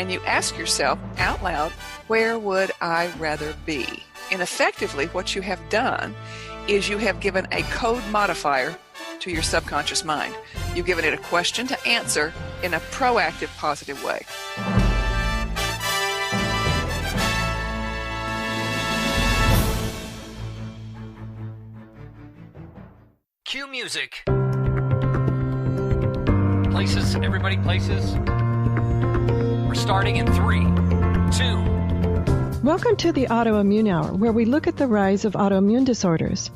and you ask yourself out loud, where would I rather be? And effectively, what you have done is you have given a code modifier to your subconscious mind. You've given it a question to answer in a proactive, positive way. Cue music. Places, everybody, places. We're starting in 3, 2. Welcome to the Autoimmune Hour, where we look at the rise of autoimmune disorders.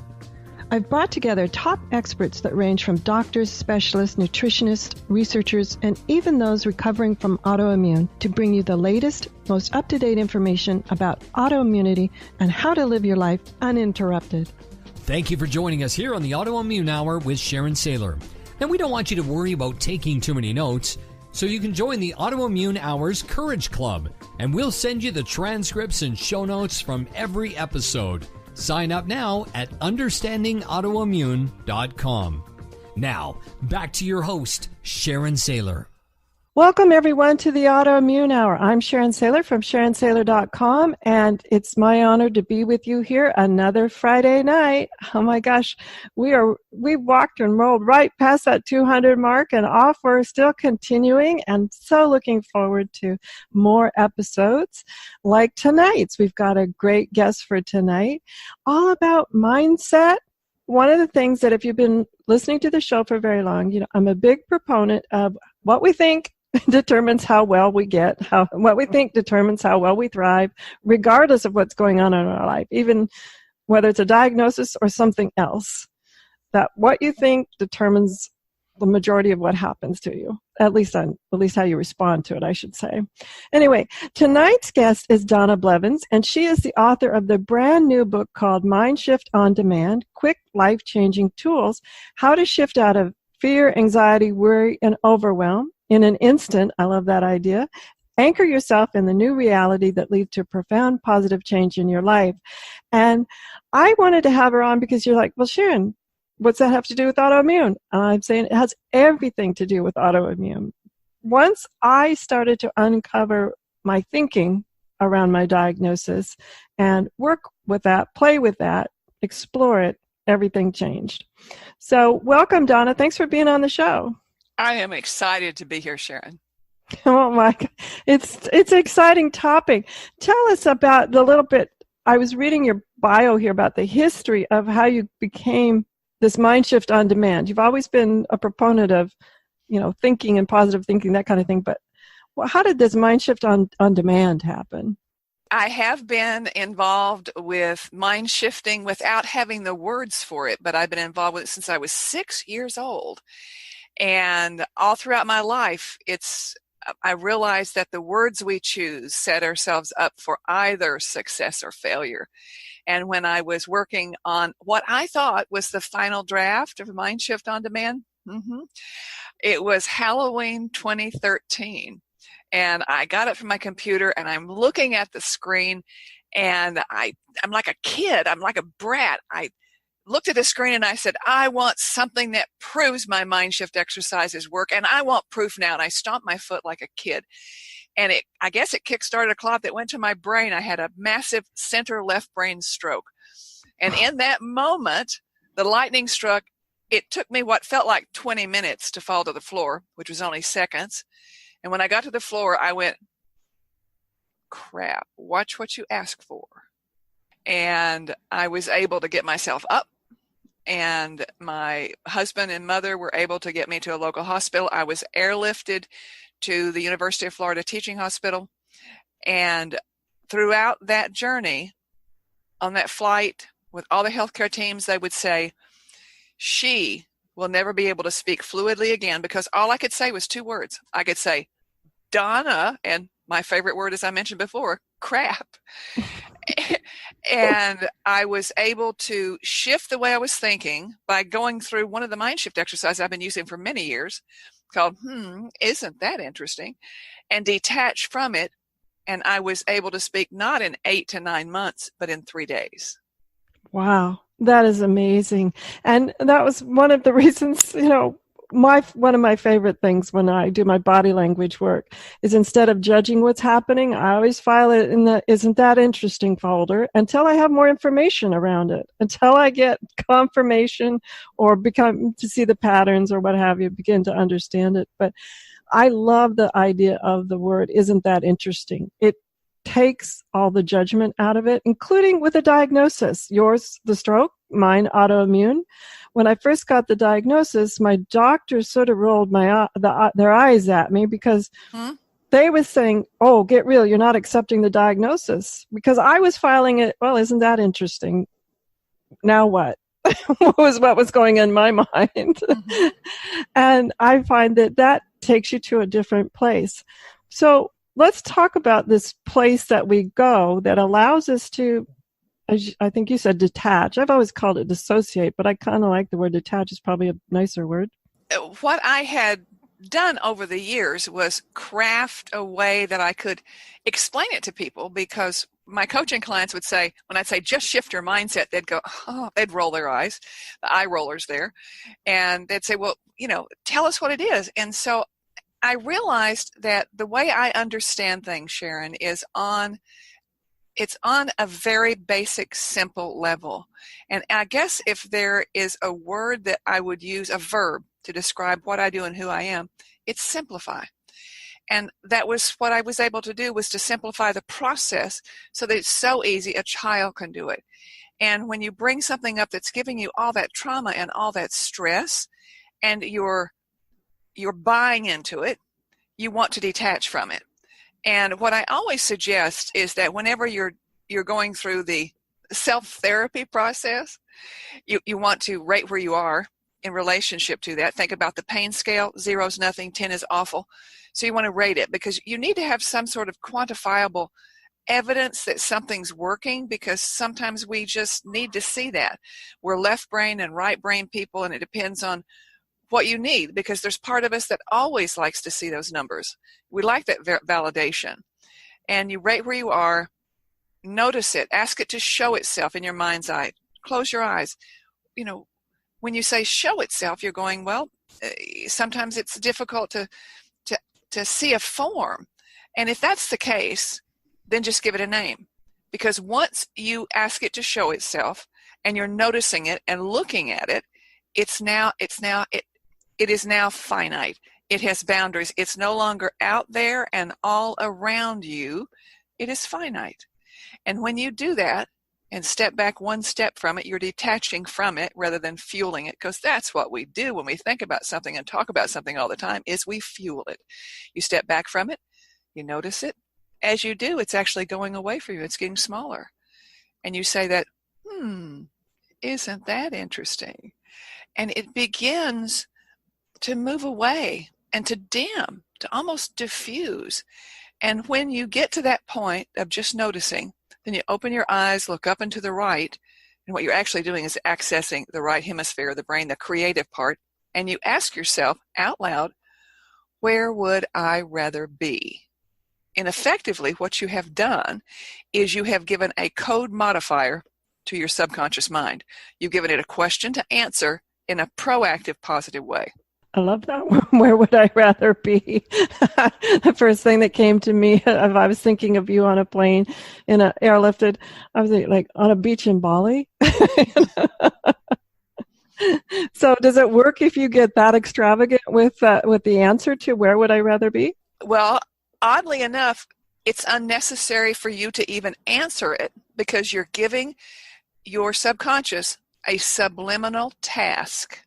I've brought together top experts that range from doctors, specialists, nutritionists, researchers, and even those recovering from autoimmune to bring you the latest, most up-to-date information about autoimmunity and how to live your life uninterrupted. Thank you for joining us here on the Autoimmune Hour with Sharon Saylor. And we don't want you to worry about taking too many notes, so you can join the Autoimmune Hour's Courage Club, and we'll send you the transcripts and show notes from every episode. Sign up now at understandingautoimmune.com. Now, back to your host, Sharon Saylor. Welcome, everyone, to the Autoimmune Hour. I'm Sharon Saylor from SharonSaylor.com, and it's my honor to be with you here another Friday night. Oh my gosh, we walked and rolled right past that 200 mark, and off we're still continuing, and so looking forward to more episodes like tonight's. We've got a great guest for tonight, all about mindset. One of the things that if you've been listening to the show for very long, I'm a big proponent of what we think determines how well we get, what we think determines how well we thrive, regardless of what's going on in our life, even whether it's a diagnosis or something else. That what you think determines the majority of what happens to you, at least how you respond to it, I should say. Anyway, tonight's guest is Donna Blevins, and she is the author of the brand new book called MindShift On Demand, Quick Life-Changing Tools, How to Shift Out of Fear, Anxiety, Worry, and Overwhelm in an instant. I love that idea. Anchor yourself in the new reality that leads to profound positive change in your life. And I wanted to have her on because you're like, well, Sharon, what's that have to do with autoimmune? And I'm saying it has everything to do with autoimmune. Once I started to uncover my thinking around my diagnosis and work with that, play with that, explore it, everything changed. So welcome, Donna. Thanks for being on the show. I am excited to be here, Sharon. Oh my God. It's an exciting topic. Tell us about the little bit, I was reading your bio here about the history of how you became this MindShift On Demand. You've always been a proponent of, thinking and positive thinking, that kind of thing. But how did this MindShift on Demand happen? I have been involved with mind shifting without having the words for it, but I've been involved with it since I was 6 years old. And all throughout my life, I realized that the words we choose set ourselves up for either success or failure. And when I was working on what I thought was the final draft of MindShift On Demand, it was Halloween 2013. And I got it from my computer, and I'm looking at the screen, and I'm like a kid. I'm like a brat. I looked at the screen and I said, I want something that proves my mind shift exercises work, and I want proof now. And I stomped my foot like a kid. And I guess it kickstarted a clot that went to my brain. I had a massive center left brain stroke. And in that moment, the lightning struck. It took me what felt like 20 minutes to fall to the floor, which was only seconds. And when I got to the floor, I went, crap, watch what you ask for. And I was able to get myself up. And my husband and mother were able to get me to a local hospital. I was airlifted to the University of Florida Teaching Hospital. And throughout that journey, on that flight, with all the healthcare teams, they would say, she will never be able to speak fluidly again, because all I could say was 2 words. I could say, Donna, and my favorite word, as I mentioned before, crap. And I was able to shift the way I was thinking by going through one of the mind shift exercises I've been using for many years called, isn't that interesting? And detach from it. And I was able to speak not in 8 to 9 months, but in 3 days. Wow. That is amazing. And that was one of the reasons, one of my favorite things when I do my body language work is instead of judging what's happening, I always file it in the "isn't that interesting" folder until I have more information around it, until I get confirmation or become to see the patterns or what have you, begin to understand it. But I love the idea of the word "isn't that interesting." It takes all the judgment out of it, including with a diagnosis. Yours, the stroke, mine, autoimmune. When I first got the diagnosis, my doctors sort of rolled their eyes at me because they were saying, "Oh, get real, you're not accepting the diagnosis." Because I was filing it, "Well, isn't that interesting? Now what?" what was going in my mind. And I find that takes you to a different place. So let's talk about this place that we go that allows us to, as I think you said, detach. I've always called it dissociate, but I kind of like the word detach. Is probably a nicer word. What I had done over the years was craft a way that I could explain it to people, because my coaching clients would say, when I'd say, "just shift your mindset," they'd go, "Oh," they'd roll their eyes, the eye rollers there. And they'd say, "Well, tell us what it is." And so I realized that the way I understand things, Sharon, it's on a very basic, simple level. And I guess if there is a word that I would use, a verb, to describe what I do and who I am, it's simplify. And that was what I was able to do, was to simplify the process so that it's so easy a child can do it. And when you bring something up that's giving you all that trauma and all that stress, and you're buying into it, you want to detach from it. And what I always suggest is that whenever you're going through the self-therapy process, you want to rate where you are in relationship to that. Think about the pain scale. 0 is nothing, 10 is awful. So you want to rate it, because you need to have some sort of quantifiable evidence that something's working, because sometimes we just need to see that. We're left brain and right brain people, and it depends on what you need, because there's part of us that always likes to see those numbers. We like that validation. And you rate where you are, notice it, ask it to show itself in your mind's eye. Close your eyes. When you say show itself, you're going, well, sometimes it's difficult to see a form. And if that's the case, then just give it a name. Because once you ask it to show itself and you're noticing it and looking at it, it is now finite. It has boundaries. It's no longer out there and all around you. It is finite. And when you do that and step back one step from it, you're detaching from it rather than fueling it, because that's what we do when we think about something and talk about something all the time, is we fuel it. You step back from it, you notice it. As you do, it's actually going away from you. It's getting smaller. And you say that, isn't that interesting? And it begins to move away and to dim, to almost diffuse. And when you get to that point of just noticing, then you open your eyes, look up and to the right, and what you're actually doing is accessing the right hemisphere of the brain, the creative part, and you ask yourself out loud, where would I rather be? And effectively, what you have done is you have given a code modifier to your subconscious mind. You've given it a question to answer in a proactive, positive way. I love that. Where would I rather be? The first thing that came to me, if I was thinking of you on a plane in an airlifted, I was like on a beach in Bali. So does it work if you get that extravagant with the answer to where would I rather be? Well, oddly enough, it's unnecessary for you to even answer it, because you're giving your subconscious a subliminal task.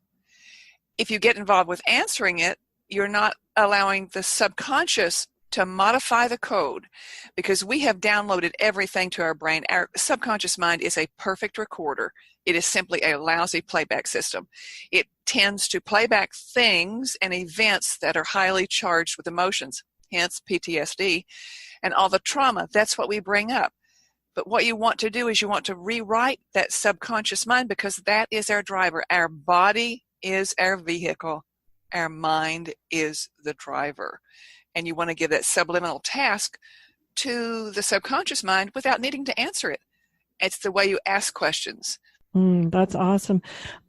If you get involved with answering it, you're not allowing the subconscious to modify the code, because we have downloaded everything to our brain. Our subconscious mind is a perfect recorder. It is simply a lousy playback system. It tends to play back things and events that are highly charged with emotions, hence PTSD and all the trauma. That's what we bring up. But what you want to do is you want to rewrite that subconscious mind, because that is our driver. Our body is our vehicle. Our mind is the driver. And you want to give that subliminal task to the subconscious mind without needing to answer it. It's the way you ask questions. That's awesome.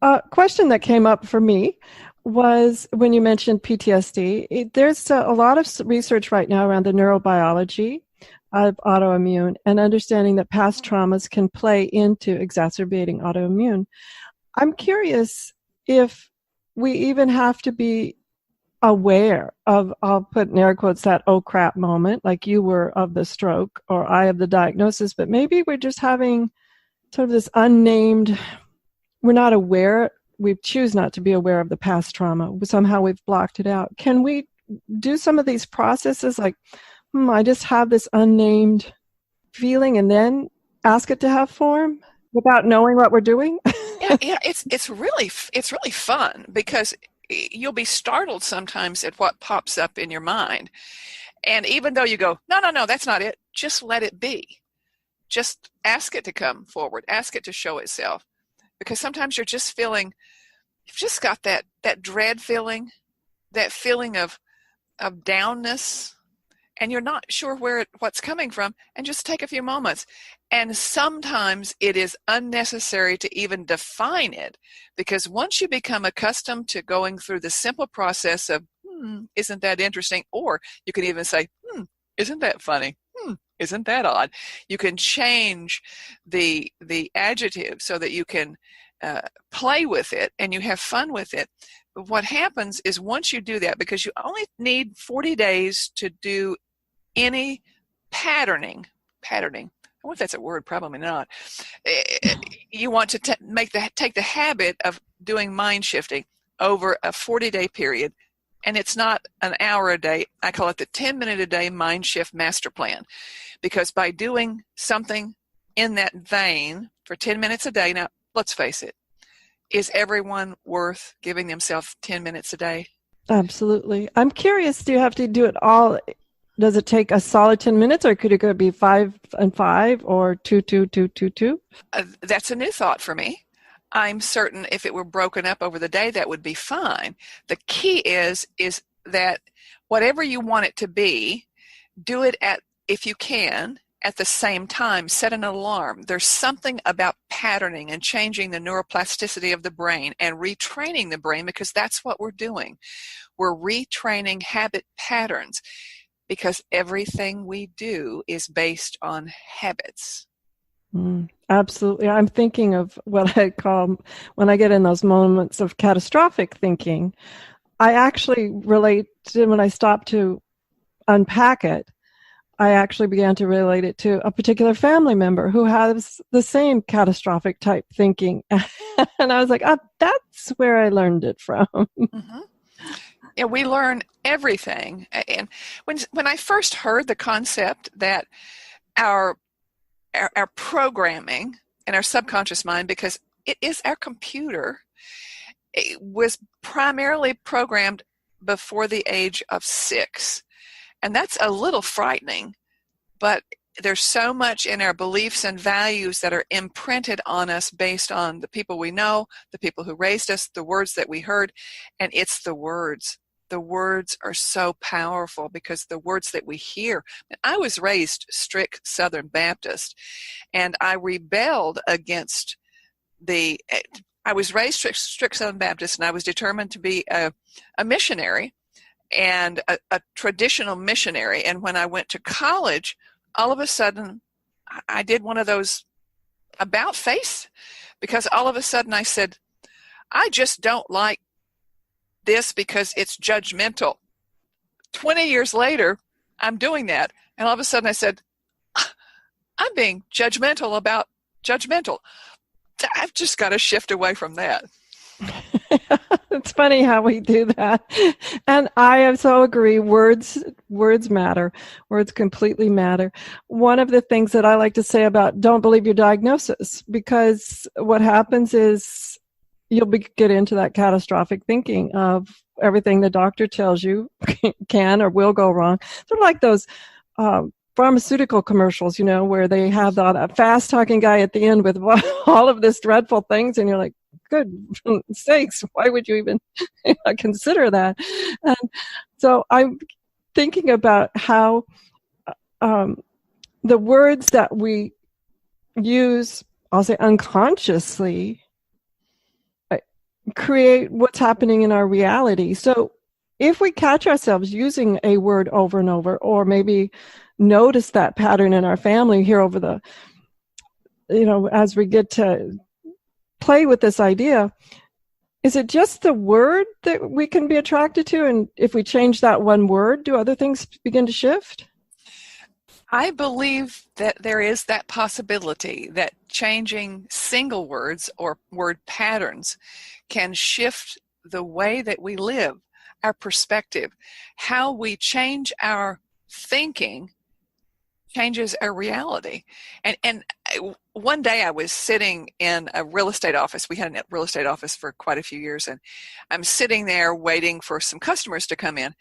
A question that came up for me was when you mentioned PTSD. There's a lot of research right now around the neurobiology of autoimmune and understanding that past traumas can play into exacerbating autoimmune. I'm curious if we even have to be aware of, I'll put in air quotes, that oh crap moment, like you were of the stroke or I of the diagnosis, but maybe we're just having sort of this unnamed, we're not aware, we choose not to be aware of the past trauma. Somehow we've blocked it out. Can we do some of these processes like, I just have this unnamed feeling and then ask it to have form without knowing what we're doing? Yeah, it's really fun because you'll be startled sometimes at what pops up in your mind. And even though you go, no, that's not it, just let it be. Just ask it to come forward, ask it to show itself. Because sometimes you're just feeling, you've just got that dread feeling, that feeling of downness, and you're not sure what's coming from, and just take a few moments. And sometimes it is unnecessary to even define it, because once you become accustomed to going through the simple process of, isn't that interesting? Or you can even say, isn't that funny? Isn't that odd? You can change the adjective so that you can play with it and you have fun with it. But what happens is once you do that, because you only need 40 days to do any patterning, I wonder if that's a word, probably not. You want to take the habit of doing mind shifting over a 40-day period, and it's not an hour a day. I call it the 10-minute a day mind shift master plan, because by doing something in that vein for 10 minutes a day, now let's face it, is everyone worth giving themselves 10 minutes a day? Absolutely. I'm curious, do you have to do it all? Does it take a solid 10 minutes, or could it be 5 and 5 or 2, 2, 2, 2, 2? That's a new thought for me. I'm certain if it were broken up over the day, that would be fine. The key is that whatever you want it to be, do it if you can, at the same time. Set an alarm. There's something about patterning and changing the neuroplasticity of the brain and retraining the brain, because that's what we're doing. We're retraining habit patterns, because everything we do is based on habits. Absolutely. I'm thinking of what I call, when I get in those moments of catastrophic thinking, I actually relate to, when I stop to unpack it, I actually began to relate it to a particular family member who has the same catastrophic type thinking. And I was like, that's where I learned it from. Mm-hmm. Yeah, we learn everything. And when I first heard the concept that our programming and our subconscious mind, because it is our computer, it was primarily programmed before the age of 6. And that's a little frightening, but there's so much in our beliefs and values that are imprinted on us based on the people we know, the people who raised us, the words that we heard, and it's the words. The words are so powerful because the words that we hear. I was raised strict Southern Baptist, and I rebelled against I was raised strict Southern Baptist, and I was determined to be a missionary and a traditional missionary. And when I went to college, all of a sudden, I did one of those about face, because all of a sudden I said, I just don't like this because it's judgmental. 20 years later, I'm doing that. And all of a sudden I said, I'm being judgmental about judgmental. I've just got to shift away from that. It's funny how we do that. And I so agree. Words matter. Words completely matter. One of the things that I like to say about don't believe your diagnosis, because what happens is you'll get into that catastrophic thinking of everything the doctor tells you can or will go wrong. They're like those pharmaceutical commercials, where they have that fast-talking guy at the end with all of this dreadful things, and you're like, good sakes, why would you even consider that? And so I'm thinking about how the words that we use, I'll say unconsciously, create what's happening in our reality. So if we catch ourselves using a word over and over, or maybe notice that pattern in our family here over the, as we get to play with this idea, is it just the word that we can be attracted to? And if we change that one word, do other things begin to shift? I believe that there is that possibility that changing single words or word patterns can shift the way that we live, our perspective. How we change our thinking changes our reality. And one day I was sitting in a real estate office. We had a real estate office for quite a few years, and I'm sitting there waiting for some customers to come in.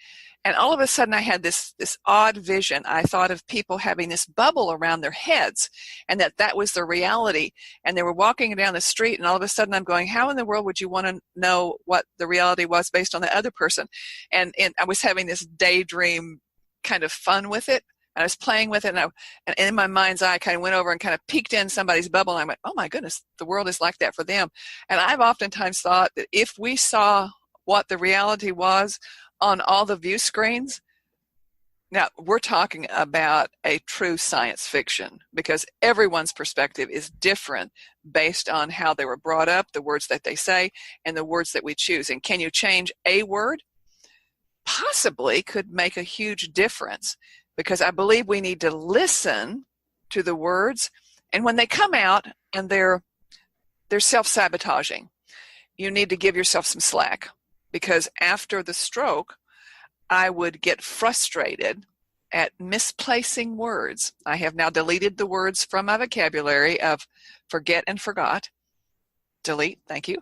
And all of a sudden I had this odd vision. I thought of people having this bubble around their heads, and that was their reality. And they were walking down the street, and all of a sudden I'm going, how in the world would you want to know what the reality was based on the other person? And I was having this daydream kind of fun with it. I was playing with it, and in my mind's eye, I kind of went over and kind of peeked in somebody's bubble, and I went, oh my goodness, the world is like that for them. And I've oftentimes thought that if we saw what the reality was on all the view screens, now we're talking about a true science fiction, because everyone's perspective is different based on how they were brought up, the words that they say, and the words that we choose. And can you change a word? Possibly could make a huge difference. Because I believe we need to listen to the words, and when they come out and they're self-sabotaging, you need to give yourself some slack. Because after the stroke, I would get frustrated at misplacing words. I have now deleted the words from my vocabulary of forget and forgot. Delete, thank you.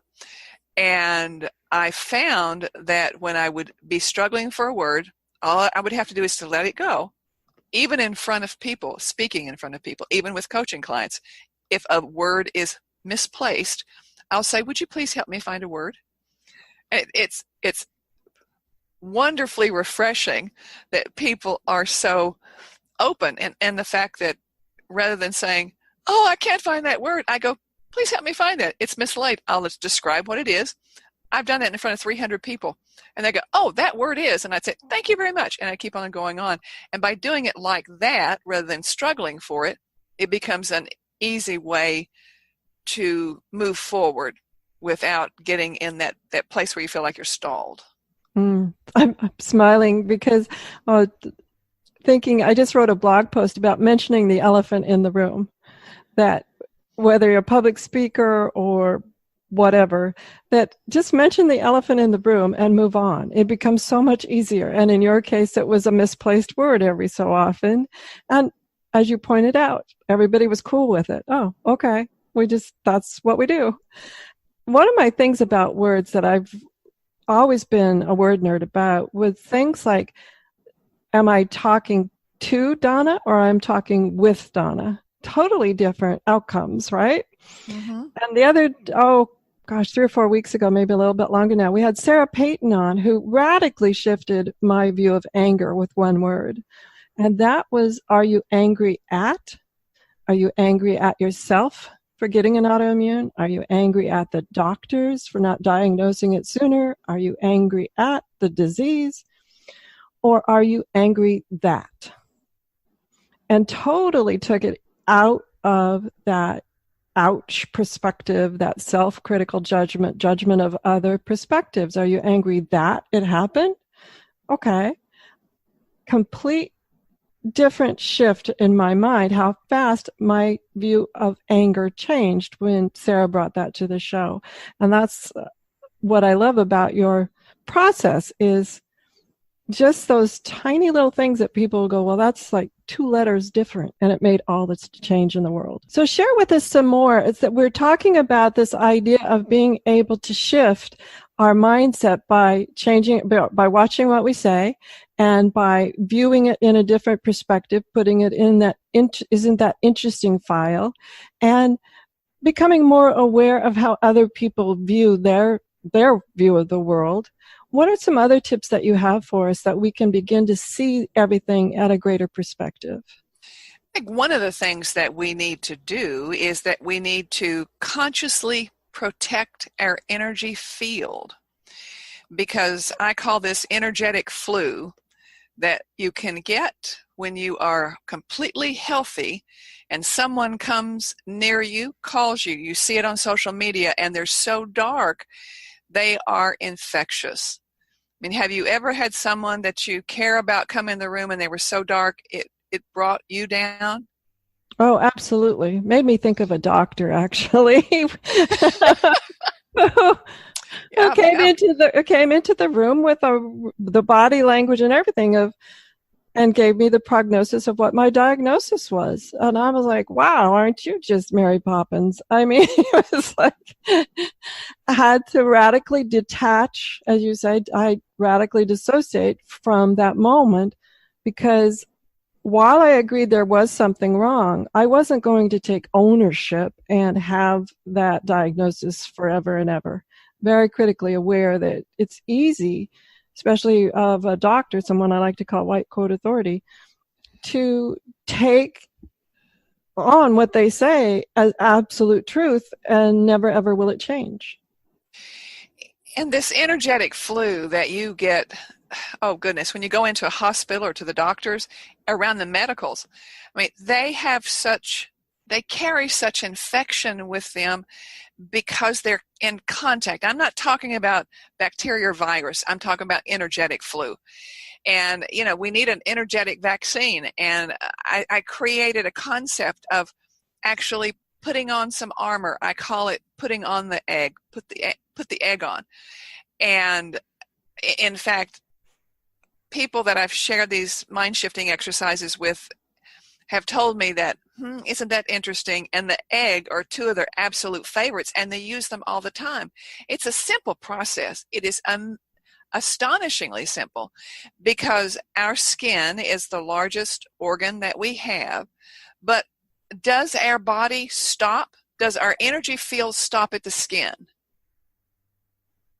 And I found that when I would be struggling for a word, all I would have to do is to let it go. Even in front of people, speaking in front of people, even with coaching clients, if a word is misplaced, I'll say, would you please help me find a word? It's wonderfully refreshing that people are so open. And the fact that rather than saying, oh, I can't find that word, I go, please help me find it. It's mislaid. I'll just describe what it is. I've done that in front of 300 people. And they go, oh, that word is. And I'd say, thank you very much. And I keep on going on. And by doing it like that, rather than struggling for it, it becomes an easy way to move forward without getting in that place where you feel like you're stalled. I'm smiling because thinking, I just wrote a blog post about mentioning the elephant in the room, that whether you're a public speaker or whatever, that just mention the elephant in the room and move on. It becomes so much easier. And in your case, it was a misplaced word every so often. And as you pointed out, everybody was cool with it. Oh, okay. That's what we do. One of my things about words that I've always been a word nerd about was things like, am I talking to Donna or I'm talking with Donna? Totally different outcomes, right? Mm-hmm. And the other, 3 or 4 weeks ago, maybe a little bit longer now, we had Sarah Payton on, who radically shifted my view of anger with one word. And that was, are you angry at? Are you angry at yourself for getting an autoimmune? Are you angry at the doctors for not diagnosing it sooner? Are you angry at the disease? Or are you angry that? And totally took it out of that ouch perspective, that self-critical judgment of other perspectives. Are you angry that it happened? Okay. Complete different shift in my mind, how fast my view of anger changed when Sarah brought that to the show. And that's what I love about your process, is just those tiny little things that people go, well, that's like 2 letters different, and it made all this change in the world. So share with us some more. It's that we're talking about this idea of being able to shift our mindset by watching what we say, and by viewing it in a different perspective, putting it in that isn't that interesting file, and becoming more aware of how other people view their view of the world. What are some other tips that you have for us that we can begin to see everything at a greater perspective? I think one of the things that we need to do is that we need to consciously protect our energy field, because I call this energetic flu that you can get when you are completely healthy and someone comes near you, calls you, you see it on social media, and they're so dark, they are infectious. I mean, have you ever had someone that you care about come in the room and they were so dark it brought you down? Oh, absolutely. Made me think of a doctor, actually. Yeah, yeah. Came into the room with the body language and everything and gave me the prognosis of what my diagnosis was. And I was like, wow, aren't you just Mary Poppins? I mean, it was like, I had to radically detach, as you said, I radically dissociate from that moment, because while I agreed there was something wrong, I wasn't going to take ownership and have that diagnosis forever and ever. Very critically aware that it's easy, especially of a doctor, someone I like to call white coat authority, to take on what they say as absolute truth, and never ever will it change. And this energetic flu that you get, oh goodness, when you go into a hospital or to the doctors, around the medicals, I mean, they carry such infection with them because they're in contact. I'm not talking about bacteria or virus. I'm talking about energetic flu. And, we need an energetic vaccine. And I created a concept of actually putting on some armor. I call it putting on the egg, put the egg on. And in fact, people that I've shared these mind shifting exercises with have told me that, isn't that interesting? And the egg are two of their absolute favorites, and they use them all the time. It's a simple process. It is astonishingly simple, because our skin is the largest organ that we have. But does our body stop? Does our energy field stop at the skin?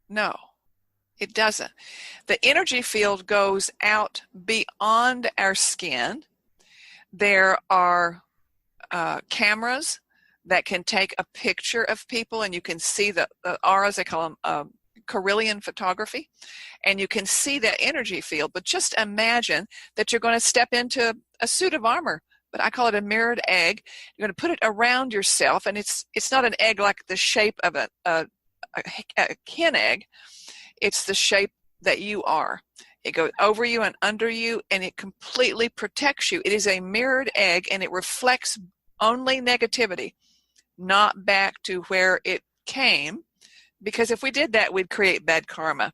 No, it doesn't. The energy field goes out beyond our skin. There are cameras that can take a picture of people, and you can see the auras. They call them Carillion photography, and you can see that energy field. But just imagine that you're going to step into a suit of armor, but I call it a mirrored egg. You're going to put it around yourself, and it's not an egg like the shape of a hen egg. It's the shape that you are. It goes over you and under you, and it completely protects you. It is a mirrored egg, and it reflects only negativity, not back to where it came, because if we did that, we'd create bad karma.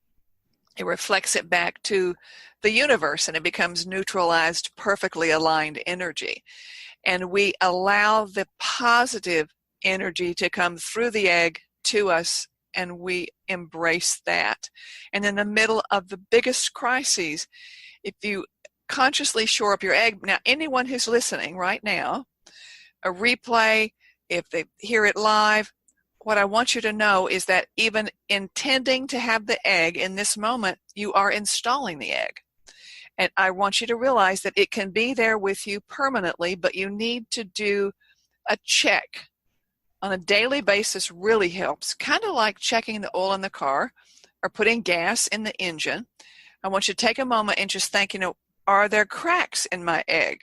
It reflects it back to the universe, and it becomes neutralized, perfectly aligned energy. And we allow the positive energy to come through the egg to us, and we embrace that. And in the middle of the biggest crises, if you consciously shore up your egg, now anyone who's listening right now, a replay, if they hear it live, what I want you to know is that even intending to have the egg in this moment, you are installing the egg. And I want you to realize that it can be there with you permanently, but you need to do a check on a daily basis. Really helps. Kind of like checking the oil in the car or putting gas in the engine. I want you to take a moment and just think, are there cracks in my egg?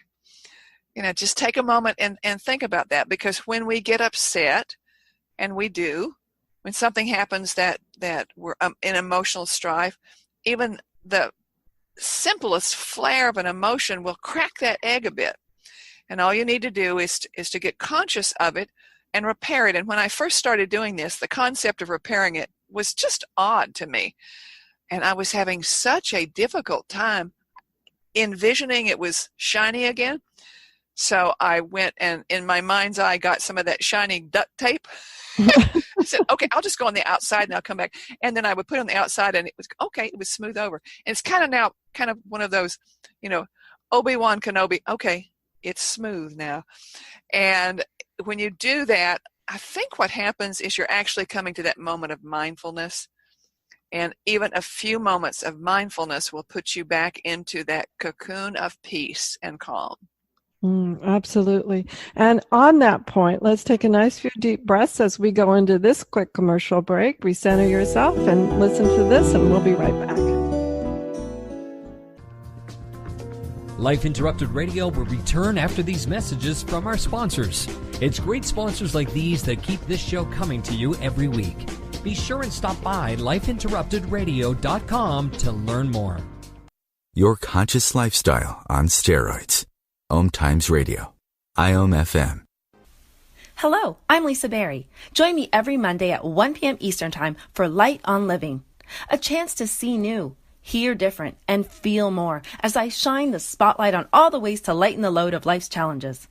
Just take a moment and think about that, because when we get upset, and we do, when something happens that we're in emotional strife, even the simplest flare of an emotion will crack that egg a bit. And all you need to do is to get conscious of it and repair it. And when I first started doing this, the concept of repairing it was just odd to me. And I was having such a difficult time envisioning it was shiny again. So I went and in my mind's eye got some of that shiny duct tape. I said, okay, I'll just go on the outside and I'll come back. And then I would put it on the outside, and it was okay. It was smooth over. And it's kind of one of those, Obi-Wan Kenobi. Okay, it's smooth now. And when you do that, I think what happens is you're actually coming to that moment of mindfulness. And even a few moments of mindfulness will put you back into that cocoon of peace and calm. Absolutely. And on that point, let's take a nice few deep breaths as we go into this quick commercial break. Recenter yourself and listen to this, and we'll be right back. Life Interrupted Radio will return after these messages from our sponsors. It's great sponsors like these that keep this show coming to you every week. Be sure and stop by lifeinterruptedradio.com to learn more. Your conscious lifestyle on steroids. OMTimes Radio. IOM FM. Hello, I'm Lisa Berry. Join me every Monday at 1 p.m. Eastern Time for Light on Living. A chance to see new, hear different, and feel more as I shine the spotlight on all the ways to lighten the load of life's challenges.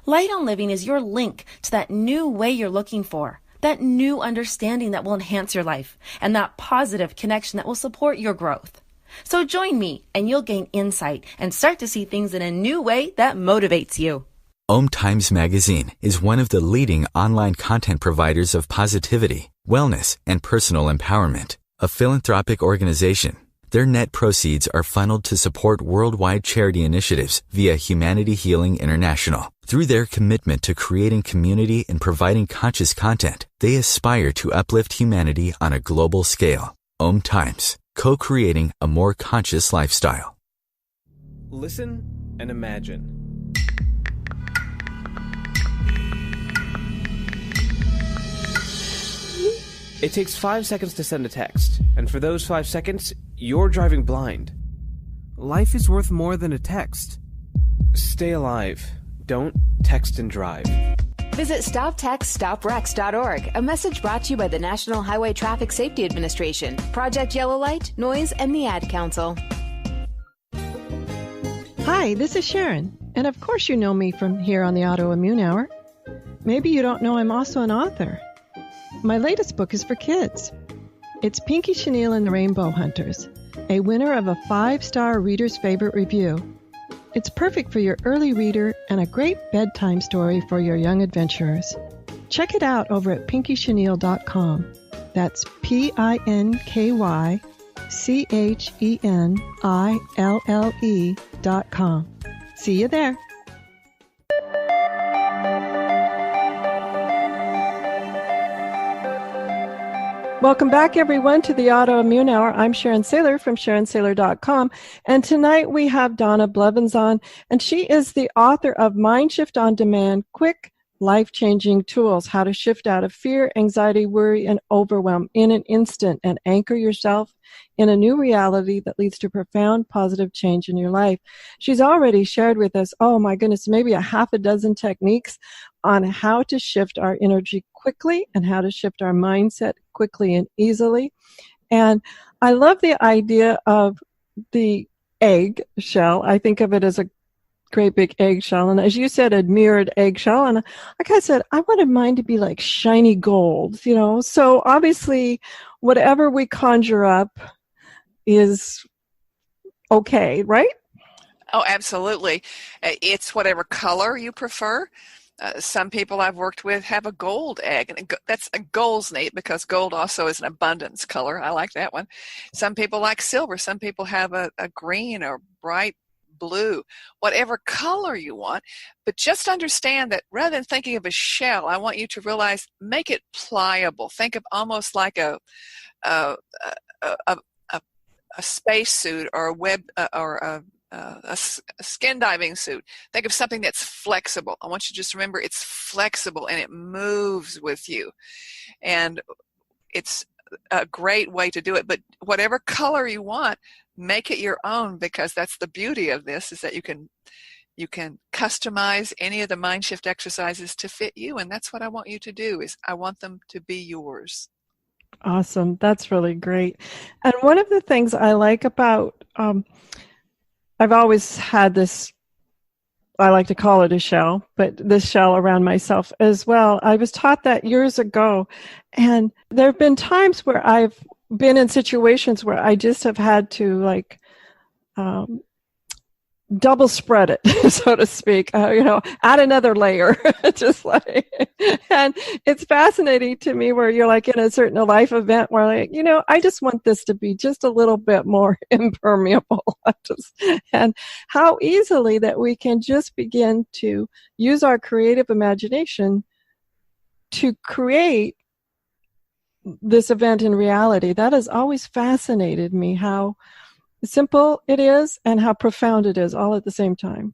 Light on Living is your link to that new way you're looking for, that new understanding that will enhance your life, and that positive connection that will support your growth. So join me and you'll gain insight and start to see things in a new way that motivates you. OMTimes Magazine is one of the leading online content providers of positivity, wellness, and personal empowerment. A philanthropic organization, their net proceeds are funneled to support worldwide charity initiatives via Humanity Healing International. Through their commitment to creating community and providing conscious content, they aspire to uplift humanity on a global scale. OMTimes. Co-creating a more conscious lifestyle. Listen and imagine. It takes 5 seconds to send a text, and for those 5 seconds, you're driving blind. Life is worth more than a text. Stay alive. Don't text and drive. Visit StopTextStopWrecks.org, a message brought to you by the National Highway Traffic Safety Administration, Project Yellow Light, Noise, and the Ad Council. Hi, this is Sharon, and of course you know me from here on the Autoimmune Hour. Maybe you don't know I'm also an author. My latest book is for kids. It's Pinky Chenille and the Rainbow Hunters, a winner of a 5-star Reader's Favorite review. It's perfect for your early reader and a great bedtime story for your young adventurers. Check it out over at pinkychenille.com. That's PinkyChenille.com. See you there. Welcome back, everyone, to the Autoimmune Hour. I'm Sharon Saylor from SharonSaylor.com. And tonight we have Donna Blevins on, and she is the author of MindShift On Demand, Quick, Life-Changing Tools, How to Shift Out of Fear, Anxiety, Worry, and Overwhelm in an Instant and Anchor Yourself in a New Reality that leads to profound positive change in your life. She's already shared with us, oh my goodness, maybe a half a dozen techniques on how to shift our energy quickly and how to shift our mindset quickly and easily. And I love the idea of the egg shell. I think of it as a great big eggshell. And as you said, a mirrored eggshell. And like I said, I wanted mine to be like shiny gold, you know. So obviously, whatever we conjure up is okay, right? Oh, absolutely. It's whatever color you prefer. Some people I've worked with have a gold egg, and that's a gold's neat because gold also is an abundance color. I like that one. Some people like silver. Some people have a green or bright blue, whatever color you want. But just understand that rather than thinking of a shell, I want you to realize, make it pliable. Think of almost like a spacesuit or a web or a skin diving suit. Think of something that's flexible. I want you to just remember it's flexible and it moves with you. And it's a great way to do it. But whatever color you want, make it your own, because that's the beauty of this, is that you can customize any of the mind shift exercises to fit you. And that's what I want you to do, is I want them to be yours. Awesome. That's really great. And one of the things I like about, I've always had this, I like to call it a shell, but this shell around myself as well. I was taught that years ago. And there have been times where I've been in situations where I just have had to double spread it, so to speak, add another layer, just like, and it's fascinating to me where you're like in a certain life event where like, I just want this to be just a little bit more impermeable. And how easily that we can just begin to use our creative imagination to create this event in reality. That has always fascinated me, how simple it is and how profound it is all at the same time.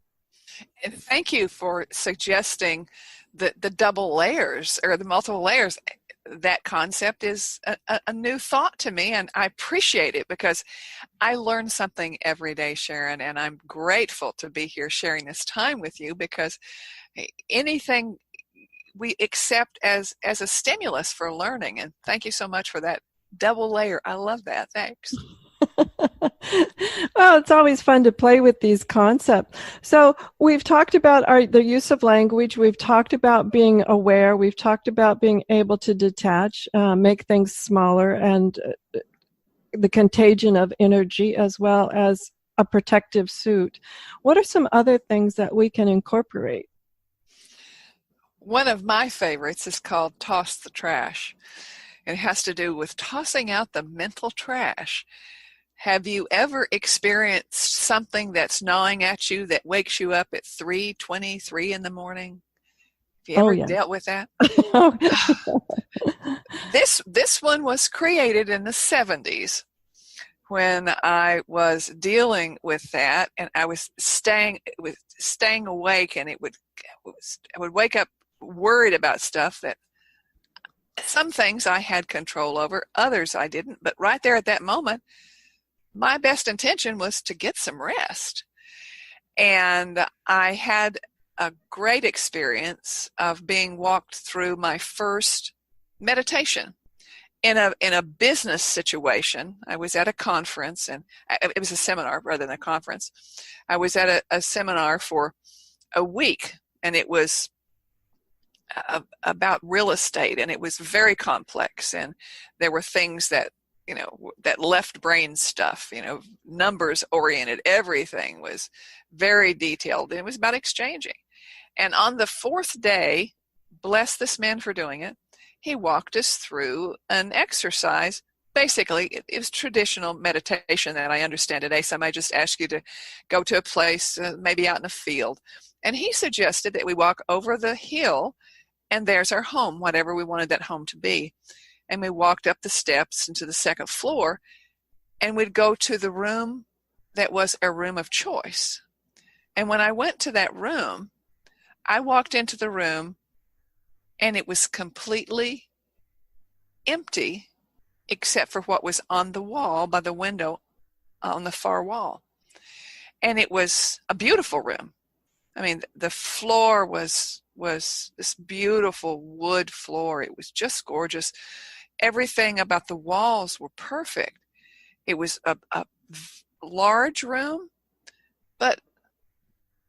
And thank you for suggesting the double layers or the multiple layers. That concept is a new thought to me, and I appreciate it because I learn something every day, Sharon, and I'm grateful to be here sharing this time with you, because anything we accept as a stimulus for learning. And thank you so much for that double layer. I love that. Thanks. Well, it's always fun to play with these concepts. So we've talked about the use of language. We've talked about being aware. We've talked about being able to detach, make things smaller, and the contagion of energy, as well as a protective suit. What are some other things that we can incorporate? One of my favorites is called Toss the Trash. It has to do with tossing out the mental trash. Have you ever experienced something that's gnawing at you that wakes you up at 3:23 in the morning? Have you ever dealt with that? This one was created in the 70s when I was dealing with that, and I was staying awake, and I would wake up worried about stuff that some things I had control over, others I didn't. But right there at that moment, my best intention was to get some rest. And I had a great experience of being walked through my first meditation in a business situation. I was at a conference, and it was a seminar rather than a conference. I was at a seminar for a week, and it was about real estate, and it was very complex, and there were things that that left brain stuff, numbers oriented. Everything was very detailed, and it was about exchanging. And on the fourth day, bless this man for doing it, he walked us through an exercise. Basically, it was traditional meditation that I understand today. So I might just ask you to go to a place, maybe out in a field. And he suggested that we walk over the hill, and there's our home, whatever we wanted that home to be. And we walked up the steps into the second floor, and we'd go to the room that was a room of choice. And when I went to that room, I walked into the room, and it was completely empty except for what was on the wall by the window on the far wall. And it was a beautiful room. I mean, the floor was this beautiful wood floor. It was just gorgeous. Everything about the walls were perfect. It was a large room, but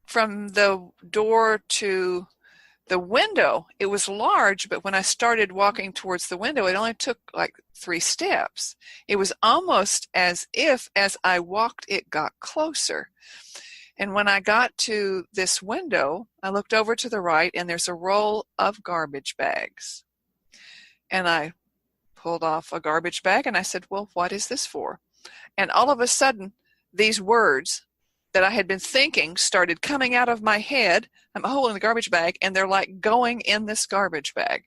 from the door to the window, it was large, but when I started walking towards the window, it only took like 3 steps. It was almost as if as I walked, it got closer. And when I got to this window, I looked over to the right, and there's a roll of garbage bags. And I pulled off a garbage bag, and I said, well, what is this for? And all of a sudden, these words that I had been thinking started coming out of my head. I'm holding the garbage bag, and they're like going in this garbage bag.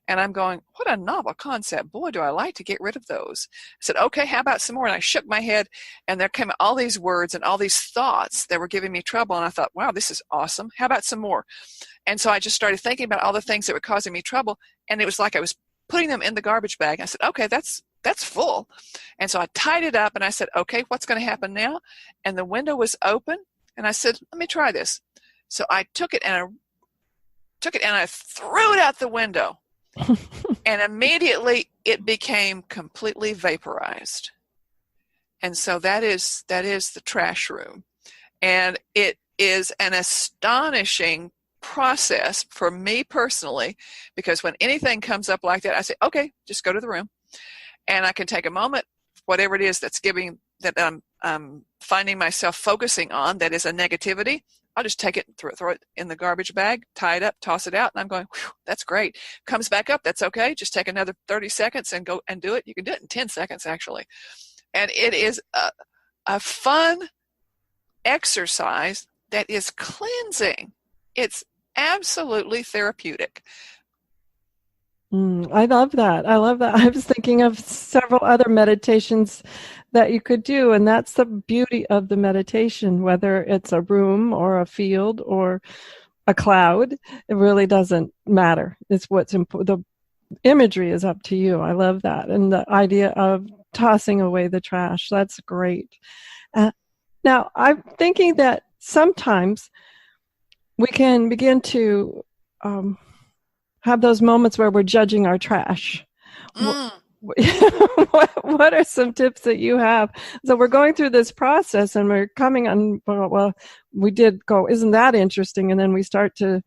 And I'm going, what a novel concept. Boy, do I like to get rid of those. I said, okay, how about some more? And I shook my head, and there came all these words and all these thoughts that were giving me trouble. And I thought, wow, this is awesome. How about some more? And so I just started thinking about all the things that were causing me trouble. And it was like I was putting them in the garbage bag. I said, okay, that's full. And so I tied it up, and I said, okay, what's going to happen now? And the window was open, and I said, let me try this. So I took it, and I threw it out the window. And immediately it became completely vaporized. And so that is the trash room. And it is an astonishing process for me personally, because when anything comes up like that, I say, okay, just go to the room. And I can take a moment, whatever it is that's giving I'm finding myself focusing on that is a negativity, I'll just take it and throw it in the garbage bag, tie it up, toss it out, and I'm going, that's great. Comes back up, that's okay. Just take another 30 seconds and go and do it. You can do it in 10 seconds, actually. And it is a fun exercise that is cleansing. It's absolutely therapeutic. I love that. I love that. I was thinking of several other meditations that you could do, and that's the beauty of the meditation, whether it's a room or a field or a cloud. It really doesn't matter. It's what's important. The imagery is up to you. I love that. And the idea of tossing away the trash, that's great. Now, I'm thinking that sometimes we can begin to have those moments where we're judging our trash. What are some tips that you have? So we're going through this process and we're coming on, well, we did go, isn't that interesting? And then we start to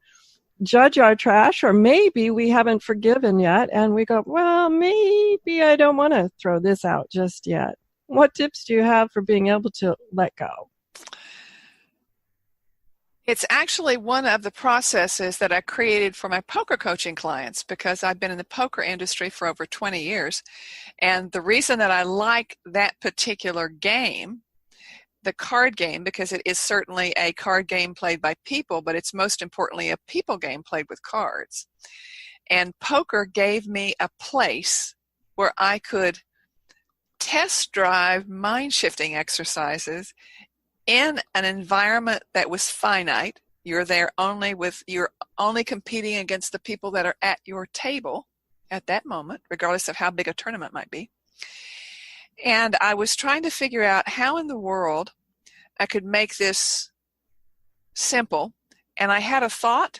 judge our trash, or maybe we haven't forgiven yet. And we go, well, maybe I don't want to throw this out just yet. What tips do you have for being able to let go? It's actually one of the processes that I created for my poker coaching clients, because I've been in the poker industry for over 20 years. And the reason that I like that particular game, the card game, because it is certainly a card game played by people, but it's most importantly a people game played with cards. And poker gave me a place where I could test drive mind-shifting exercises in an environment that was finite. You're there you're only competing against the people that are at your table at that moment, regardless of how big a tournament might be. And I was trying to figure out how in the world I could make this simple. And I had a thought,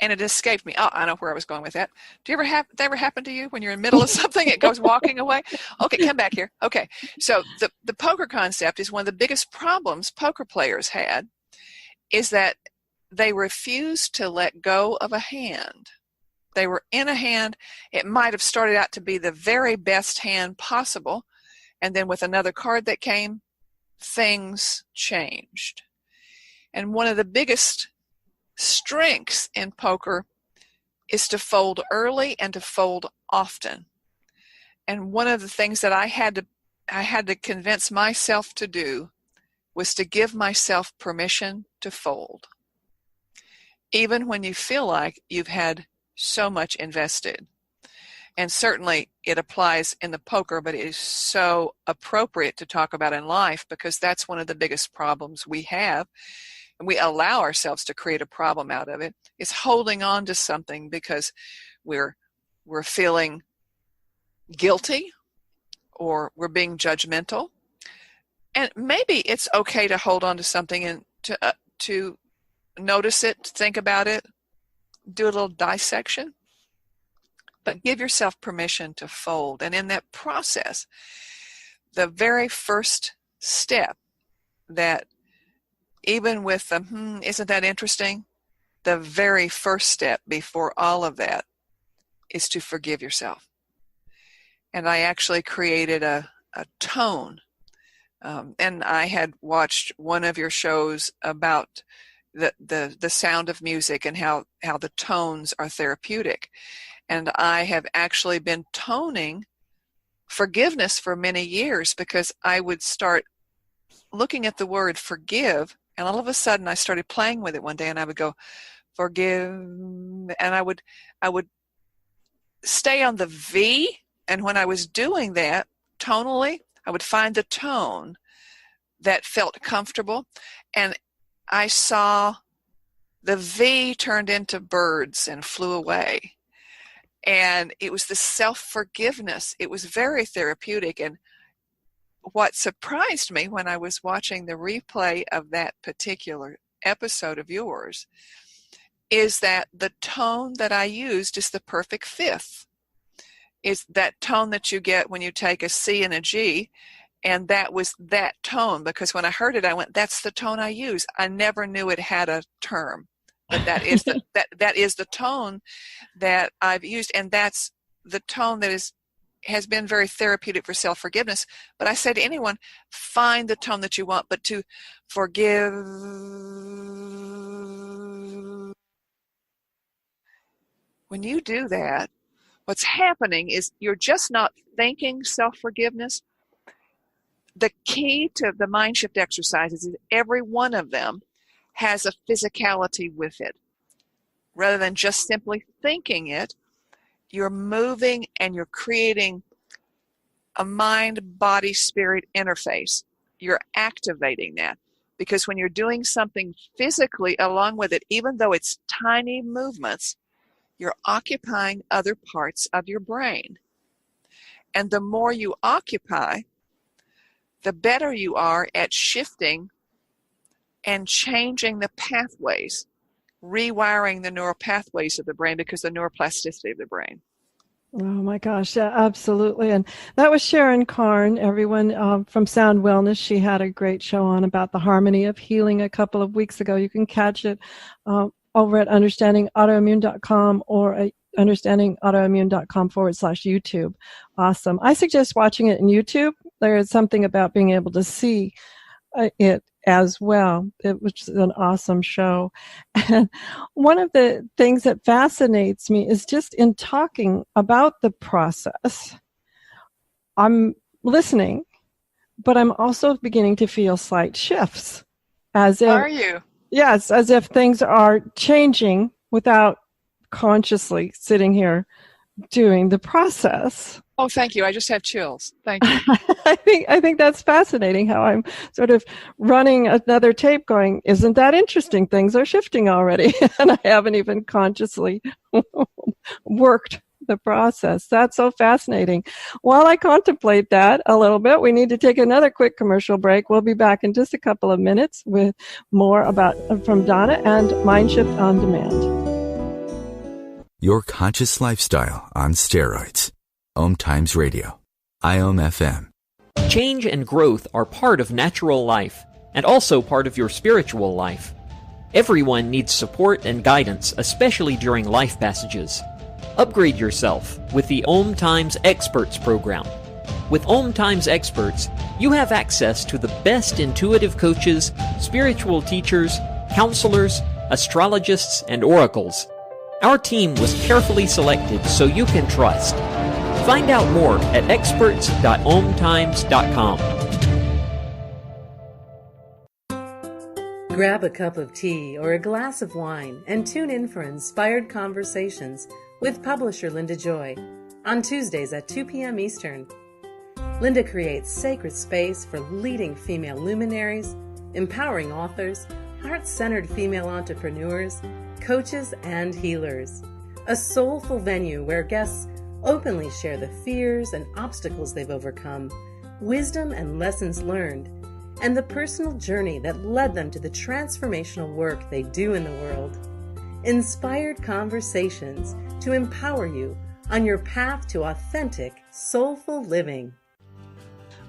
and it escaped me. Oh, I know where I was going with that. That ever happen to you when you're in the middle of something, it goes walking away? Okay, come back here. Okay, so the poker concept is one of the biggest problems poker players had, is that they refused to let go of a hand. They were in a hand. It might have started out to be the very best hand possible, and then with another card that came, things changed. And one of the biggest strengths in poker is to fold early and to fold often. And one of the things that I had to convince myself to do was to give myself permission to fold, even when you feel like you've had so much invested. And certainly it applies in the poker, but it is so appropriate to talk about in life, because that's one of the biggest problems we have. And we allow ourselves to create a problem out of it, is holding on to something because we're feeling guilty or we're being judgmental. And maybe it's okay to hold on to something and to notice it, think about it, do a little dissection, but give yourself permission to fold. And in that process, the very first step, that even with the, isn't that interesting? The very first step before all of that is to forgive yourself. And I actually created a tone. And I had watched one of your shows about the sound of music and how the tones are therapeutic. And I have actually been toning forgiveness for many years, because I would start looking at the word forgive, and all of a sudden I started playing with it one day, and I would go, forgive, and I would stay on the V, and when I was doing that tonally, I would find the tone that felt comfortable, and I saw the V turned into birds and flew away. And it was the self-forgiveness. It was very therapeutic. And what surprised me when I was watching the replay of that particular episode of yours is that the tone that I used is the perfect fifth. It's that tone that you get when you take a C and a G. And that was that tone, because when I heard it, I went, that's the tone I use. I never knew it had a term, but that is that is the tone that I've used. And that's the tone that is has been very therapeutic for self-forgiveness. But I say to anyone, find the tone that you want, but to forgive. When you do that, what's happening is you're just not thinking self-forgiveness. The key to the mind shift exercises is every one of them has a physicality with it. Rather than just simply thinking it, you're moving and you're creating a mind-body-spirit interface. You're activating that. Because when you're doing something physically along with it, even though it's tiny movements, you're occupying other parts of your brain. And the more you occupy, the better you are at shifting and changing the pathways, rewiring the neural pathways of the brain because of the neuroplasticity of the brain. Oh my gosh, yeah, absolutely. And that was Sharon Karn, everyone, from Sound Wellness. She had a great show on about the harmony of healing a couple of weeks ago. You can catch it over at understandingautoimmune.com or at understandingautoimmune.com/YouTube. Awesome. I suggest watching it in YouTube. There is something about being able to see it as well. It was an awesome show. And one of the things that fascinates me is just in talking about the process, I'm listening, but I'm also beginning to feel slight shifts. As if, Are you? Yes, as if things are changing without consciously sitting here doing the process. Oh, thank you. I just have chills. Thank you. I think that's fascinating how I'm sort of running another tape going, isn't that interesting? Things are shifting already. And I haven't even consciously worked the process. That's so fascinating. While I contemplate that a little bit, we need to take another quick commercial break. We'll be back in just a couple of minutes with more from Donna and MindShift On Demand. Your conscious lifestyle on steroids. OMTimes Radio. IOM FM. Change and growth are part of natural life, and also part of your spiritual life. Everyone needs support and guidance, especially during life passages. Upgrade yourself with the OMTimes Experts program. With OMTimes Experts, you have access to the best intuitive coaches, spiritual teachers, counselors, astrologists, and oracles. Our team was carefully selected so you can trust. Find out more at experts.omtimes.com. Grab a cup of tea or a glass of wine and tune in for Inspired Conversations with publisher Linda Joy on Tuesdays at 2 p.m. Eastern. Linda creates sacred space for leading female luminaries, empowering authors, heart-centered female entrepreneurs, coaches, and healers. A soulful venue where guests openly share the fears and obstacles they've overcome, wisdom and lessons learned, and the personal journey that led them to the transformational work they do in the world. Inspired Conversations to empower you on your path to authentic, soulful living.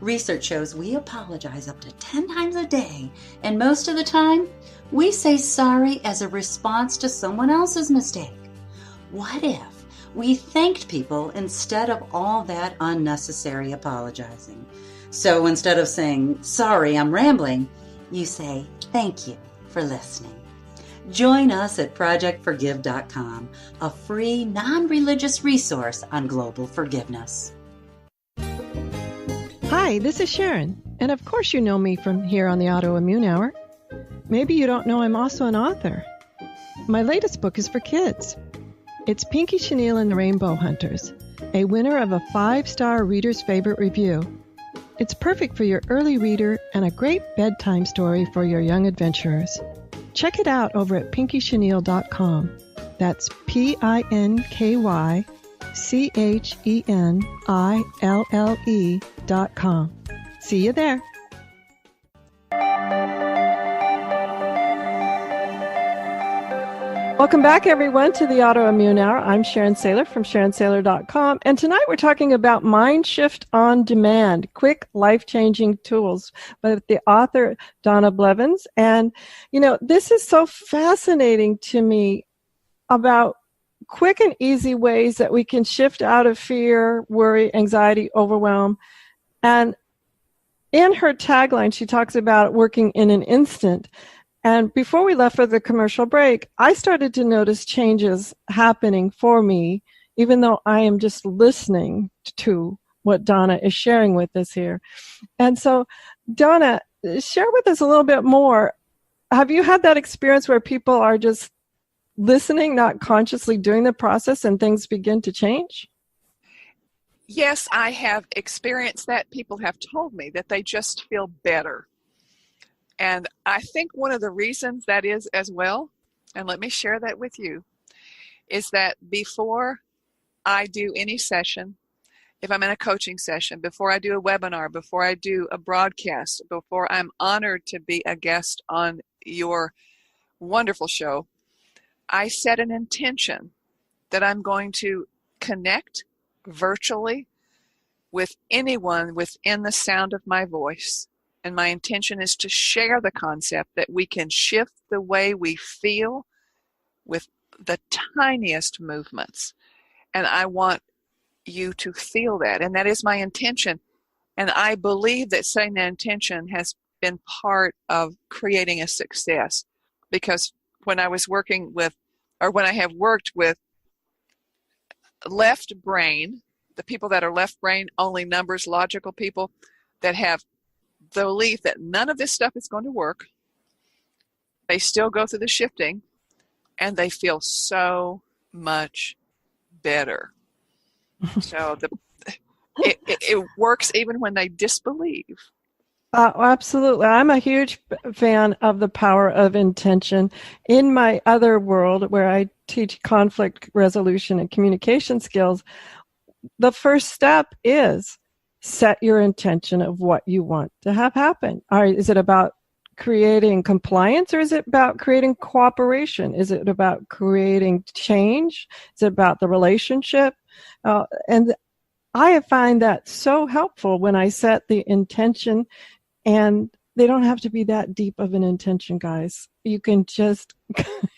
Research shows we apologize up to 10 times a day, and most of the time, we say sorry as a response to someone else's mistake. What if we thanked people instead of all that unnecessary apologizing? So instead of saying, sorry, I'm rambling, you say, thank you for listening. Join us at projectforgive.com, a free, non-religious resource on global forgiveness. Hi, this is Sharon, and of course you know me from here on the Autoimmune Hour. Maybe you don't know I'm also an author. My latest book is for kids. It's Pinky Chenille and the Rainbow Hunters, a winner of a 5-star Reader's Favorite review. It's perfect for your early reader and a great bedtime story for your young adventurers. Check it out over at pinkychenille.com. That's PinkyChenille.com. See you there. Welcome back, everyone, to the Autoimmune Hour. I'm Sharon Saylor from SharonSaylor.com, and tonight we're talking about MindShift On Demand, quick, life-changing tools by the author Donna Blevins. And, you know, this is so fascinating to me about quick and easy ways that we can shift out of fear, worry, anxiety, overwhelm. And in her tagline, she talks about working in an instant. And before we left for the commercial break, I started to notice changes happening for me, even though I am just listening to what Donna is sharing with us here. And so, Donna, share with us a little bit more. Have you had that experience where people are just listening, not consciously doing the process, and things begin to change? Yes, I have experienced that. People have told me that they just feel better. And I think one of the reasons that is as well, and let me share that with you, is that before I do any session, if I'm in a coaching session, before I do a webinar, before I do a broadcast, before I'm honored to be a guest on your wonderful show, I set an intention that I'm going to connect virtually with anyone within the sound of my voice. And my intention is to share the concept that we can shift the way we feel with the tiniest movements. And I want you to feel that. And that is my intention. And I believe that setting that intention has been part of creating a success. Because when I was working with, or when I have worked with left brain, the people that are left brain, only numbers, logical people that have the belief that none of this stuff is going to work, they still go through the shifting and they feel so much better. So it works even when they disbelieve. Absolutely. I'm a huge fan of the power of intention. In my other world, where I teach conflict resolution and communication skills, the first step is set your intention of what you want to have happen. Is it about creating compliance, or is it about creating cooperation? Is it about creating change? Is it about the relationship? And I find that so helpful when I set the intention. And they don't have to be that deep of an intention, guys. You can just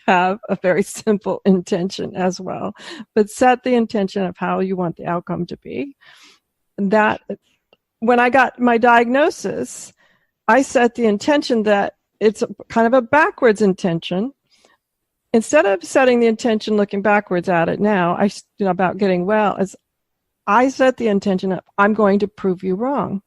have a very simple intention as well. But set the intention of how you want the outcome to be. That when I got my diagnosis, I set the intention that it's kind of a backwards intention. Instead of setting the intention looking backwards at it now, about getting well, as I set the intention of, I'm going to prove you wrong.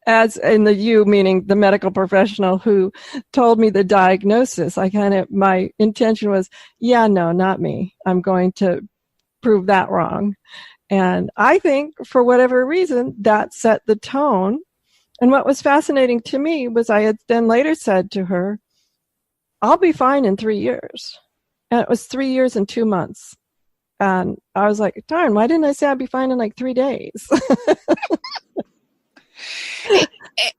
As in the you, meaning the medical professional who told me the diagnosis, my intention was, yeah, no, not me. I'm going to prove that wrong. And I think for whatever reason, that set the tone. And what was fascinating to me was I had then later said to her, I'll be fine in 3 years. And it was 3 years and 2 months. And I was like, darn, why didn't I say I'd be fine in like 3 days?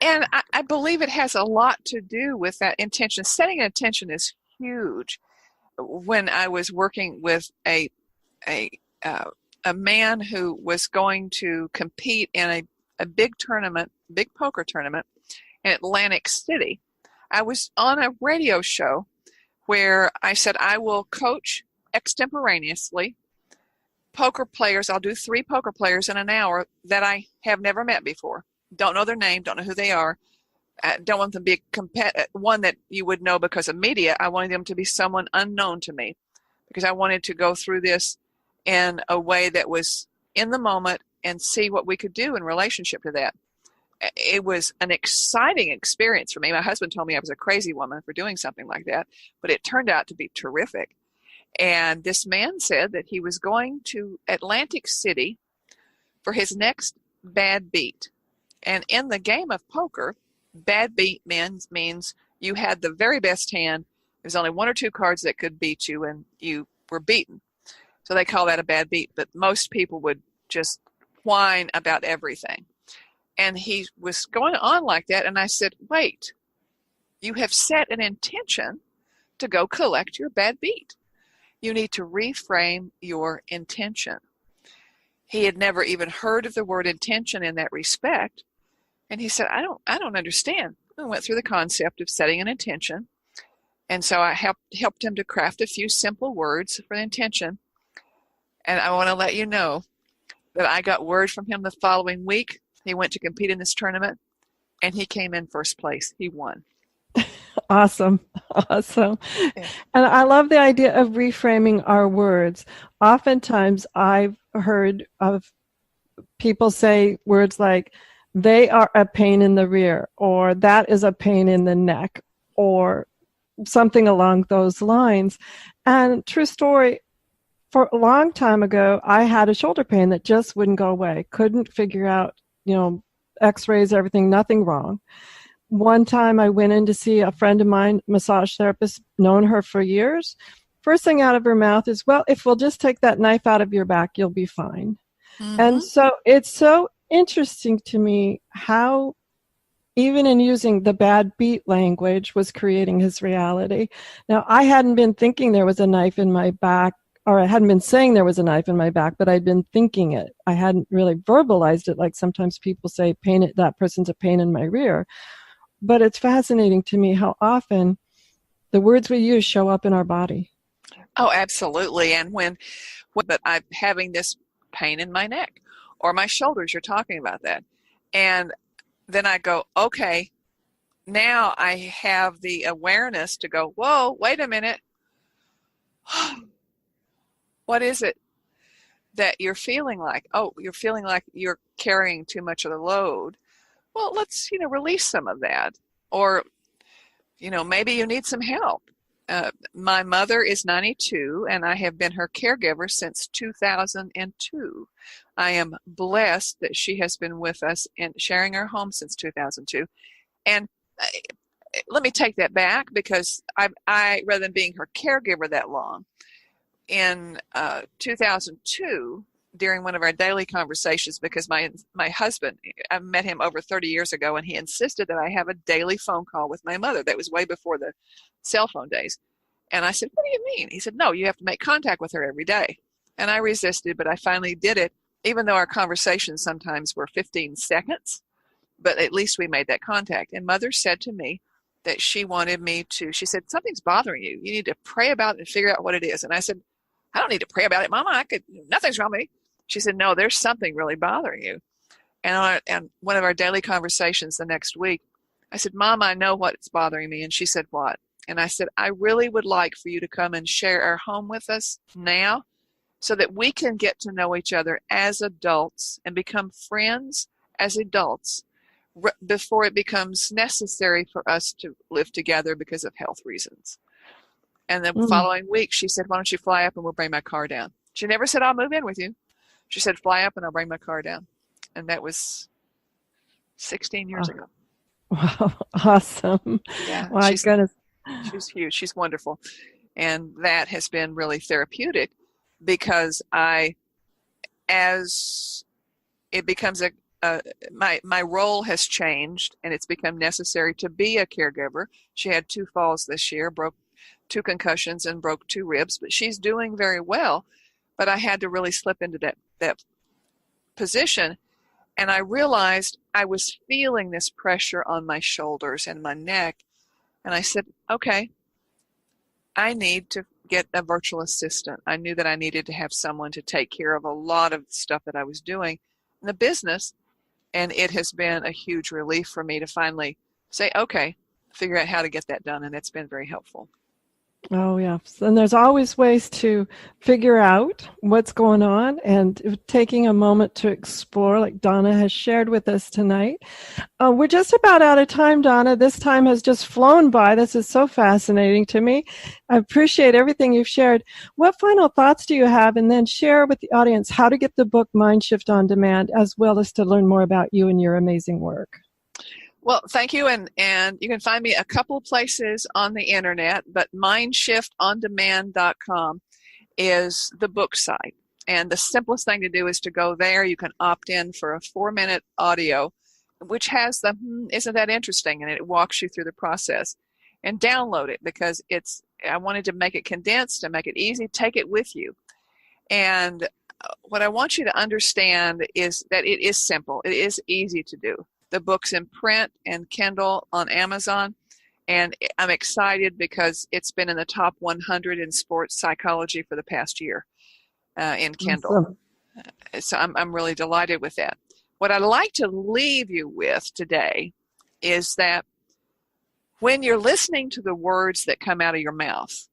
And I believe it has a lot to do with that intention. Setting an intention is huge. When I was working with a man who was going to compete in a big tournament, big poker tournament in Atlantic City, I was on a radio show where I said I will coach extemporaneously poker players. I'll do 3 poker players in an hour that I have never met before. Don't know their name, don't know who they are. I don't want them to be one that you would know because of media. I wanted them to be someone unknown to me because I wanted to go through this in a way that was in the moment and see what we could do in relationship to that. It was an exciting experience for me. My husband told me I was a crazy woman for doing something like that, but it turned out to be terrific. And this man said that he was going to Atlantic City for his next bad beat. And in the game of poker, bad beat means you had the very best hand. There's only 1 or 2 cards that could beat you, and you were beaten. So they call that a bad beat. But most people would just whine about everything. And he was going on like that. And I said, wait, you have set an intention to go collect your bad beat. You need to reframe your intention. He had never even heard of the word intention in that respect. And he said, I don't understand. I went through the concept of setting an intention. And so I helped him to craft a few simple words for the intention. And I want to let you know that I got word from him the following week. He went to compete in this tournament, and he came in first place. He won. Awesome. Awesome. Yeah. And I love the idea of reframing our words. Oftentimes I've heard of people say words like, they are a pain in the rear, or that is a pain in the neck, or something along those lines. And true story, for a long time ago, I had a shoulder pain that just wouldn't go away. Couldn't figure out, x-rays, everything, nothing wrong. One time I went in to see a friend of mine, massage therapist, known her for years. First thing out of her mouth is, well, if we'll just take that knife out of your back, you'll be fine. Mm-hmm. And so it's so interesting to me how, even in using the bad beat language, was creating his reality. Now, I hadn't been thinking there was a knife in my back, or I hadn't been saying there was a knife in my back, but I'd been thinking it. I hadn't really verbalized it like sometimes people say, that person's a pain in my rear. But it's fascinating to me how often the words we use show up in our body. Oh, absolutely. And but I'm having this pain in my neck or my shoulders, you're talking about that. And then I go, okay, now I have the awareness to go, whoa, wait a minute. What is it that you're feeling like? Oh, you're feeling like you're carrying too much of the load. Well, let's, release some of that. Or, maybe you need some help. My mother is 92, and I have been her caregiver since 2002. I am blessed that she has been with us and sharing our home since 2002. And let me take that back, because I rather than being her caregiver that long, in 2002, during one of our daily conversations, because my husband, I met him over 30 years ago, and he insisted that I have a daily phone call with my mother. That was way before the cell phone days. And I said, what do you mean? He said, no, you have to make contact with her every day. And I resisted, but I finally did it, even though our conversations sometimes were 15 seconds, but at least we made that contact. And Mother said to me that she wanted me to, she said, something's bothering you. You need to pray about it and figure out what it is. And I said, I don't need to pray about it, Mama. Nothing's wrong with me. She said, no, there's something really bothering you. And one of our daily conversations the next week, I said, Mom, I know what's bothering me. And she said, what? And I said, I really would like for you to come and share our home with us now, so that we can get to know each other as adults and become friends as adults before it becomes necessary for us to live together because of health reasons. And the following week, she said, why don't you fly up and we'll bring my car down? She never said, I'll move in with you. She said, fly up and I'll bring my car down. And that was 16 years ago. Wow. Awesome. Yeah. My goodness. She's huge. She's wonderful. And that has been really therapeutic, because as it becomes my role has changed, and it's become necessary to be a caregiver. She had 2 falls this year, broke 2 concussions and broke 2 ribs, but she's doing very well. But I had to really slip into that position. And I realized I was feeling this pressure on my shoulders and my neck. And I said, okay, I need to get a virtual assistant. I knew that I needed to have someone to take care of a lot of stuff that I was doing in the business. And it has been a huge relief for me to finally say, okay, figure out how to get that done. And it's been very helpful. Oh, yeah. And there's always ways to figure out what's going on, and taking a moment to explore, like Donna has shared with us tonight. We're just about out of time, Donna. This time has just flown by. This is so fascinating to me. I appreciate everything you've shared. What final thoughts do you have? And then share with the audience how to get the book MindShift On Demand, as well as to learn more about you and your amazing work. Well, thank you. And you can find me a couple places on the internet, but MindShiftOnDemand.com is the book site. And the simplest thing to do is to go there. You can opt in for a 4-minute audio, which has the, isn't that interesting? And it walks you through the process. And download it, because I wanted to make it condensed and make it easy. Take it with you. And what I want you to understand is that it is simple. It is easy to do. The book's in print and Kindle on Amazon, And I'm excited because it's been in the top 100 in sports psychology for the past year in Kindle. Awesome. So I'm really delighted with that. What I'd like to leave you with today is that when you're listening to the words that come out of your mouth,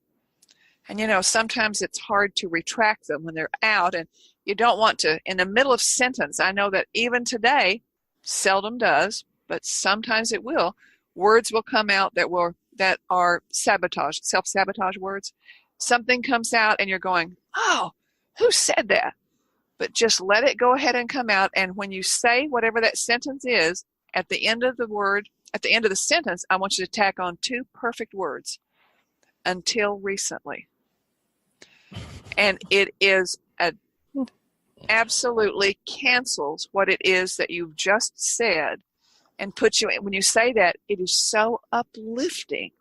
and sometimes it's hard to retract them when they're out, and you don't want to, in the middle of sentence, I know that even today, seldom does, but sometimes it will, words will come out that are sabotage, self-sabotage words. Something comes out and you're going, oh, who said that? But just let it go ahead and come out. And when you say whatever that sentence is, at the end of the sentence, I want you to tack on 2 perfect words. Until recently. And it is absolutely cancels what it is that you've just said and puts you in. When you say that, it is so uplifting.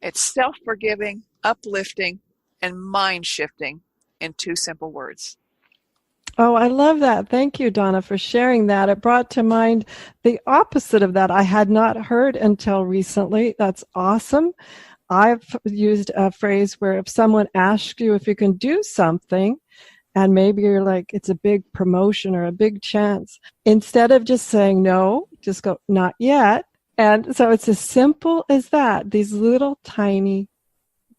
It's self-forgiving, uplifting, and mind-shifting in 2 simple words. Oh, I love that. Thank you, Donna, for sharing that. It brought to mind the opposite of that. I had not heard until recently. That's awesome. I've used a phrase where if someone asks you if you can do something, and maybe you're like, it's a big promotion or a big chance, instead of just saying no, just go, not yet. And so it's as simple as that. These little tiny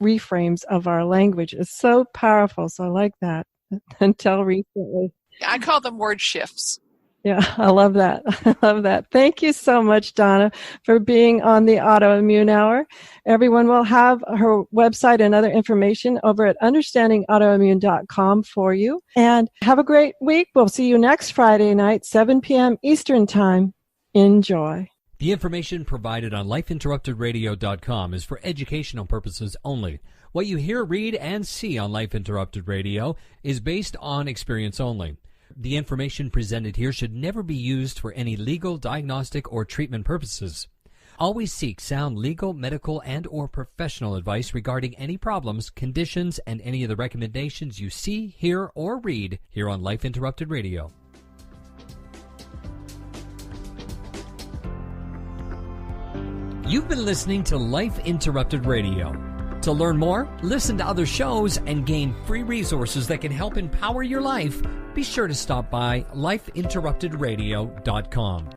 reframes of our language is so powerful. So I like that. Until recently. I call them word shifts. Yeah, I love that. I love that. Thank you so much, Donna, for being on the Autoimmune Hour. Everyone will have her website and other information over at understandingautoimmune.com for you. And have a great week. We'll see you next Friday night, 7 p.m. Eastern Time. Enjoy. The information provided on lifeinterruptedradio.com is for educational purposes only. What you hear, read, and see on Life Interrupted Radio is based on experience only. The information presented here should never be used for any legal, diagnostic, or treatment purposes. Always seek sound legal, medical, and or professional advice regarding any problems, conditions, and any of the recommendations you see, hear, or read here on Life Interrupted Radio. You've been listening to Life Interrupted Radio. To learn more, listen to other shows, and gain free resources that can help empower your life, be sure to stop by lifeinterruptedradio.com.